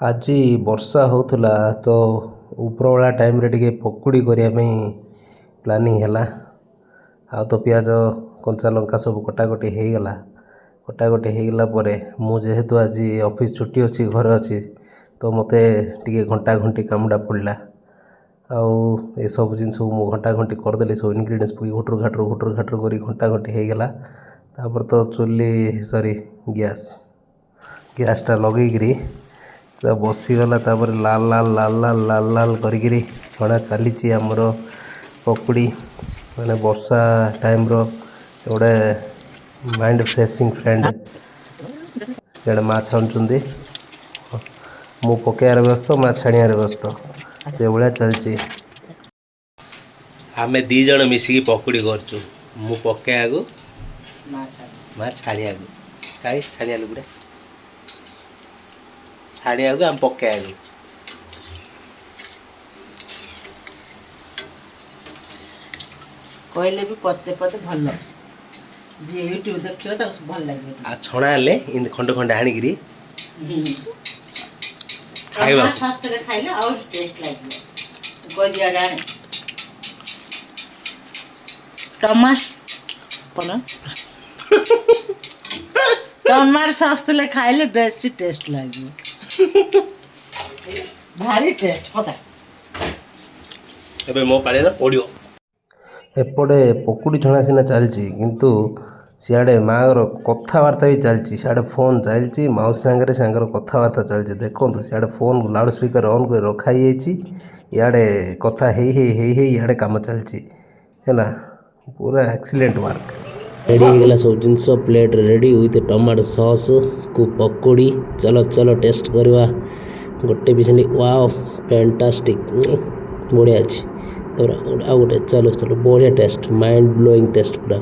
ଆଜି ବର୍ଷା ହେଉଥିଲା ତ ଉପରବେଳା ଟାଇମ୍ରେ ଟିକେ ପକୁଡ଼ି କରିବା ପାଇଁ ପ୍ଲାନିଂ ହେଲା। ଆଉ ତ ପିଆଜ କଞ୍ଚା ଲଙ୍କା ସବୁ କଟାକଟି ହେଇଗଲା। କଟାକଟି ହେଇଗଲା ପରେ ମୁଁ ଯେହେତୁ ଆଜି ଅଫିସ୍ ଛୁଟି ଅଛି, ଘରେ ଅଛି, ତ ମୋତେ ଟିକେ ଘଣ୍ଟା ଘଣ୍ଟି କାମଟା ପଡ଼ିଲା। ଆଉ ଏସବୁ ଜିନିଷକୁ ମୁଁ ଘଣ୍ଟା ଘଣ୍ଟି କରିଦେଲି, ସବୁ ଇନଗ୍ରିଡ଼ିଏଣ୍ଟସ୍ ପକେଇ ଘୁଟୁରୁ ଘାଟରୁ କରି ଘଣ୍ଟା ଘଣ୍ଟି ହେଇଗଲା। ତାପରେ ତ ଗ୍ୟାସ୍ଟା ଲଗେଇକିରି ପୁରା ବସିଗଲା। ତାପରେ ଲାଲ କରିକିରି ଛଣା ଚାଲିଛି ଆମର ପକୁଡ଼ି। ମାନେ ବର୍ଷା ଟାଇମ୍ର ଗୋଟେ ମାଇଣ୍ଡ ଫ୍ରେଶିଂ ଫ୍ରେଣ୍ଡ ଜଣେ ମାଆ ଛାଣୁଛନ୍ତି, ମୁଁ ପକାଇବାରେ ବ୍ୟସ୍ତ, ମାଆ ଛାଣିବାରେ ବ୍ୟସ୍ତ, ସେଭଳିଆ ଚାଲିଛି। ଆମେ ଦୁଇ ଜଣ ମିଶିକି ପକୁଡ଼ି କରୁଛୁ। ମୁଁ ପକାଇବାକୁ, ମାଆ ଛାଣିବାକୁ। କାହିଁ ଛାଣିବା ଲୁଗୁଡ଼ା ଛାଣିବାକୁ, ଆମେ ପକାଇବାକୁ। କହିଲେ ବି ପଦେ ପଦେ ଭଲ, ଯିଏ ୟୁଟ୍ୟୁବ ଦେଖିବ ତାକୁ ଭଲ ଲାଗିବ। ଆଉ ଛଣା ହେଲେ ଏମିତି ଖଣ୍ଡେ ଖଣ୍ଡେ ଆଣିକିରି ଖାଇବା ଶାସ୍ତ୍ରରେ ଖାଇଲେ ଆଉ ଟେଷ୍ଟ ଲାଗିବ। କହିଦିଆଡ଼େ ଆଣେ ଟମାଟୋ ସସ୍ ଥିଲେ ଖାଇଲେ ବେଶୀ ଟେଷ୍ଟ ଲାଗିବ, ଭାରି ଟେଷ୍ଟ। ପକା ଏବେ ମୋ ପାଳିରେ ପଡ଼ିବ। ଏପଟେ ପକୁଡ଼ି ଛଣା ସିନା ଚାଲିଛି, କିନ୍ତୁ ସିଆଡ଼େ ମାଆଙ୍କର କଥାବାର୍ତ୍ତା ବି ଚାଲିଛି। ସିଆଡ଼େ ଫୋନ୍ ଚାଲିଛି, ମାଉସୀ ସାଙ୍ଗରେ କଥାବାର୍ତ୍ତା ଚାଲିଛି। ଦେଖନ୍ତୁ, ସିଆଡ଼େ ଫୋନ୍ ଲାଉଡ଼ ସ୍ପିକର ଅନ୍ କରି ରଖା ହେଇଯାଇଛି। ଇଆଡ଼େ କଥା ହେଇ ଇଆଡ଼େ କାମ ଚାଲିଛି ହେଲା। ପୁରା ଏକ୍ସିଲେଣ୍ଟ ୱାର୍କ। ରେଡ଼ି ହେଇଗଲା ସବୁ ଜିନିଷ, ପ୍ଲେଟ୍ରେ ରେଡ଼ି ୱିଥ୍ ଟମାଟୋ ସସ୍କୁ ପକୁଡ଼ି। ଚଲ ଟେଷ୍ଟ କରିବା। ଗୋଟେ ବି ସେମିତି ୱାଓ ଫ୍ୟାଣ୍ଟାଷ୍ଟିକ୍, ବଢ଼ିଆ ଅଛି। ତାପରେ ଆଉ ଗୋଟେ ଚାଲ ବଢ଼ିଆ ଟେଷ୍ଟ, ମାଇଣ୍ଡ ବ୍ଲୋଇଂ ଟେଷ୍ଟ ପୁରା।